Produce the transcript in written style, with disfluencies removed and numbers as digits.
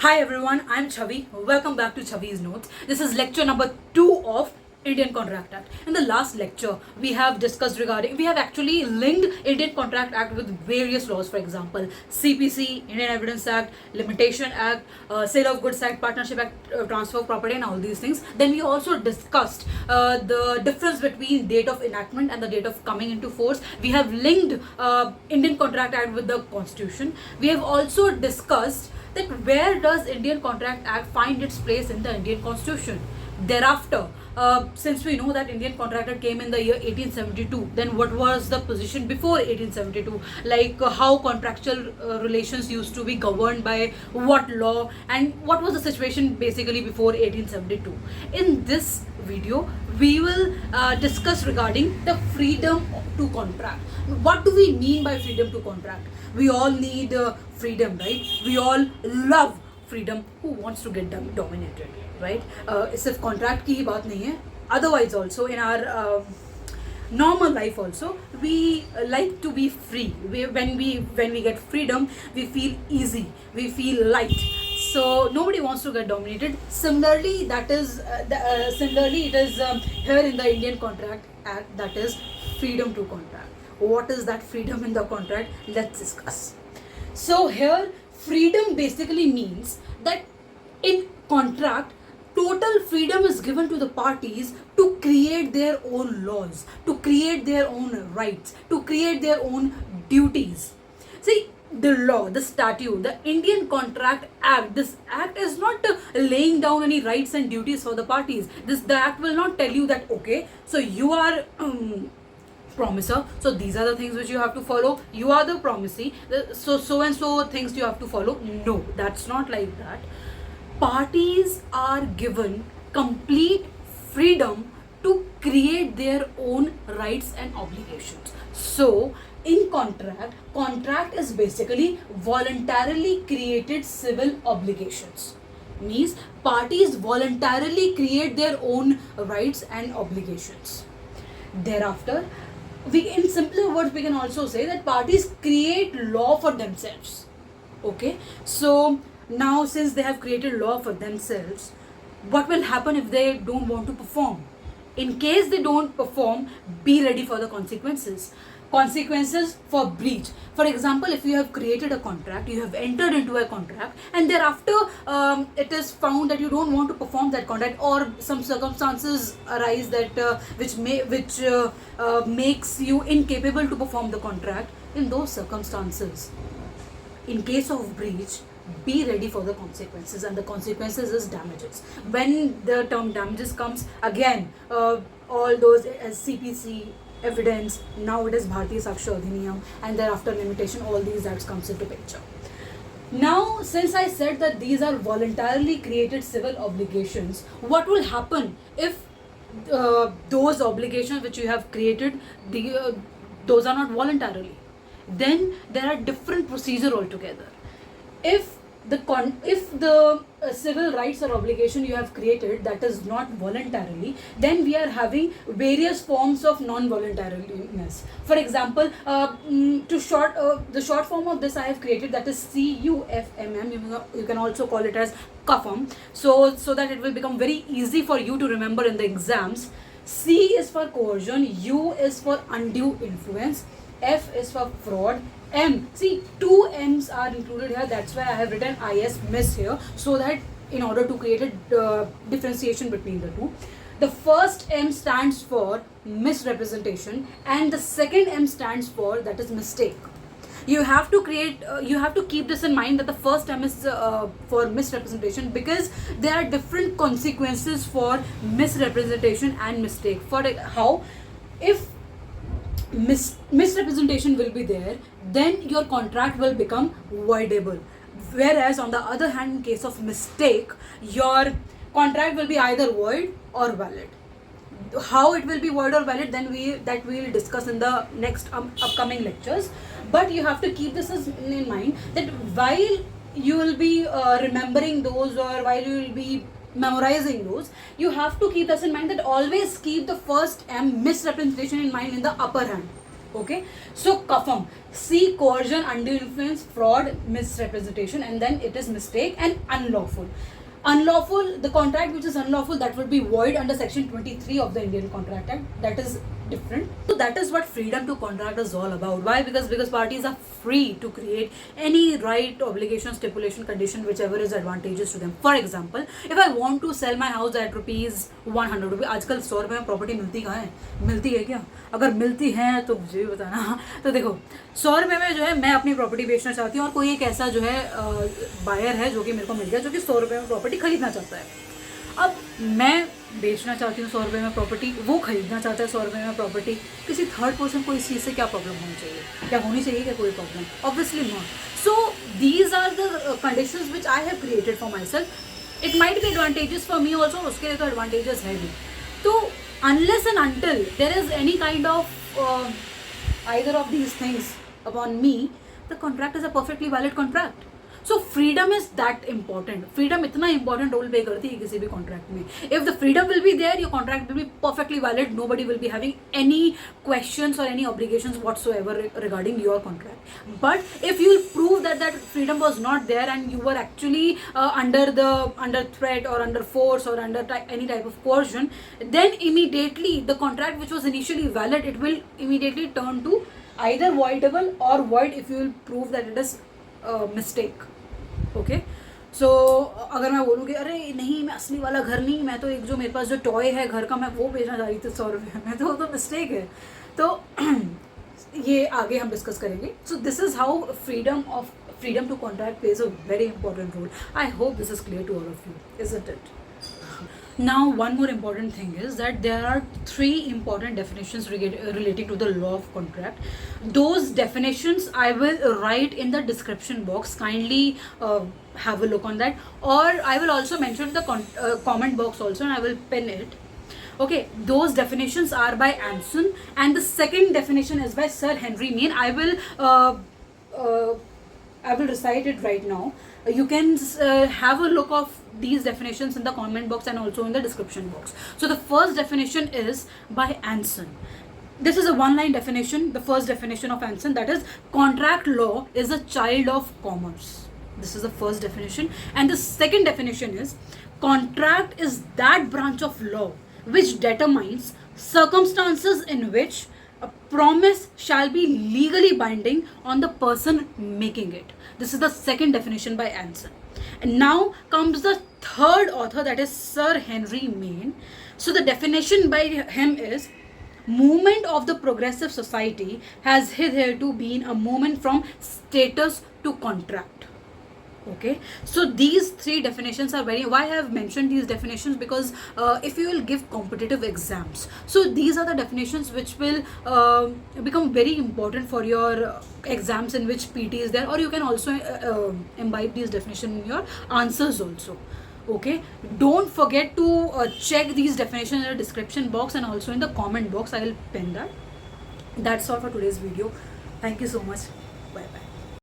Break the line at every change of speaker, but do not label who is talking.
Hi everyone, I'm Chavi. Welcome back to Chavi's Notes. This is lecture number 2 of Indian Contract Act. In the last lecture, we have actually linked Indian Contract Act with various laws. For example, CPC, Indian Evidence Act, Limitation Act, Sale of Goods Act, Partnership Act, Transfer of Property, and all these things. Then we also discussed the difference between date of enactment and the date of coming into force. We have linked Indian Contract Act with the Constitution. We have also discussed that where does Indian Contract Act find its place in the Indian Constitution. Thereafter, since we know that Indian Contract Act came in the year 1872, then what was the position before 1872? Like how contractual relations used to be governed by what law, and what was the situation basically before 1872. In this video, we will discuss regarding the freedom to contract. What do we mean by freedom to contract? We all need freedom, right? We all love freedom. Who wants to get dominated, right? सिर्फ contract की ही बात नहीं है. Otherwise also in our normal life also we like to be free. When we get freedom, we feel easy, we feel light. So nobody wants to get dominated. Similarly, it is here in the Indian Contract Act, that is freedom to contract. What is that freedom in the contract? Let's discuss. So here, freedom basically means that in contract, total freedom is given to the parties to create their own laws, to create their own rights, to create their own duties. See, the law, the statute, the Indian Contract Act, this act is not laying down any rights and duties for the parties. The act will not tell you that, okay, so you are promiser, so these are the things which you have to follow. You are the promisee, so and so things you have to follow. No, that's not like that. Parties are given complete freedom to create their own rights and obligations. So in contract is basically voluntarily created civil obligations. Means parties voluntarily create their own rights and obligations. Thereafter, in simpler words, we can also say that parties create law for themselves. Okay, so now since they have created law for themselves, what will happen if they don't want to perform? In case they don't perform, be ready for the consequences. Consequences for breach. For example, if you have created a contract, you have entered into a contract, and thereafter it is found that you don't want to perform that contract, or some circumstances arise that which makes you incapable to perform the contract. In those circumstances, in case of breach, be ready for the consequences, and the consequences is damages. When the term damages comes, again, all those CPC, evidence, now it is Bharatiya Sakshya Adhiniyam, and thereafter limitation, all these acts comes into picture. Now, since I said that these are voluntarily created civil obligations, what will happen if those obligations which you have created, those are not voluntarily? Then there are different procedure altogether. If the civil rights or obligation you have created, that is not voluntarily, then we are having various forms of non-voluntariness. For example, the short form of this I have created, that is CUFMM. You can also call it as CUFM, so that it will become very easy for you to remember in the exams. C is for coercion, U is for undue influence, F is for fraud, M. See, 2 M's are included here. That's why I have written IS miss here, so that in order to create a differentiation between the two. The first M stands for misrepresentation, and the second M stands for, that is, mistake. You have to keep this in mind, that the first M is for misrepresentation, because there are different consequences for misrepresentation and mistake. For how? If misrepresentation will be there, then your contract will become voidable. Whereas on the other hand, in case of mistake, your contract will be either void or valid. How it will be void or valid, then we will discuss in the next upcoming lectures. But you have to keep this in mind, that while you will be remembering those, or while you will be memorizing those, you have to keep this in mind, that always keep the first M, misrepresentation, in mind in the upper hand. Okay, so kafam, C, coercion, undue influence, fraud, misrepresentation, and then it is mistake and unlawful. Unlawful, the contract which is unlawful, that would be void under section 23 of the Indian Contract Act. That is different. So that is what freedom to contract is all about. Why? Because parties are free to create any right, obligation, stipulation, condition, whichever is advantageous to them. For example, if I want to sell my house at ₹100, आजकल 100 रुपये में property मिलती कहाँ है? मिलती है क्या? अगर मिलती है तो मुझे भी बताना. तो देखो, 100 रुपये में जो है मैं अपनी प्रॉपर्टी बेचना चाहती हूँ और कोई एक ऐसा जो है बायर है जो कि मेरे को मिल गया, जो कि 100 रुपये में प्रॉपर्टी खरीदना चाहता है. अब मैं बेचना चाहती हूँ 100 रुपये में प्रॉपर्टी, वो खरीदना चाहता है 100 रुपये में प्रॉपर्टी. किसी थर्ड पर्सन को इस चीज़ से क्या प्रॉब्लम होनी चाहिए? क्या होनी चाहिए क्या कोई problem? Obviously not. So these are the conditions which I have created for myself. It might be advantages for me also, उसके लिए तो एडवांटेजेस है भी. तो unless and until there is any kind of either of these things upon me, the contract is a perfectly valid contract. So freedom is that important. Freedom इतना important role play करती है किसी भी contract में. If the freedom will be there, your contract will be perfectly valid. Nobody will be having any questions or any obligations whatsoever regarding your contract. But if you prove that freedom was not there and you were actually under threat or under force or under any type of coercion, then immediately the contract which was initially valid, it will immediately turn to either voidable or void if you will prove that it is mistake. Okay, so अगर मैं बोलूँ कि अरे नहीं मैं असली वाला घर नहीं, मैं तो एक जो मेरे पास जो टॉय है घर का मैं वो बेचना चाह रही थी 100 रुपये में, तो वो तो मिस्टेक है. तो ये आगे हम डिस्कस करेंगे. So this is how freedom to contract plays a very important role. I hope this is clear to all of you, isn't it? Now, one more important thing is that there are 3 important definitions relating to the law of contract. Those definitions I will write in the description box. Kindly have a look on that, or I will also mention the comment box also, and I will pin it. Okay, those definitions are by Anson, and the second definition is by Sir Henry Maine. I will recite it right now. You can have a look of these definitions in the comment box and also in the description box. So the first definition is by Anson. This is a one-line definition. The first definition of Anson, that is, contract law is a child of commerce. This is the first definition. And the second definition is, contract is that branch of law which determines circumstances in which a promise shall be legally binding on the person making it. This is the second definition by Anson. And now comes the third author, that is Sir Henry Maine. So the definition by him is, movement of the progressive society has hitherto been a movement from status to contract. Okay, so these 3 definitions are very, why I have mentioned these definitions, because if you will give competitive exams, so these are the definitions which will become very important for your exams in which PT is there, or you can also imbibe these definitions in your answers also. Okay, don't forget to check these definitions in the description box and also in the comment box. I will pin that. That's all for today's video. Thank you so much. Bye bye.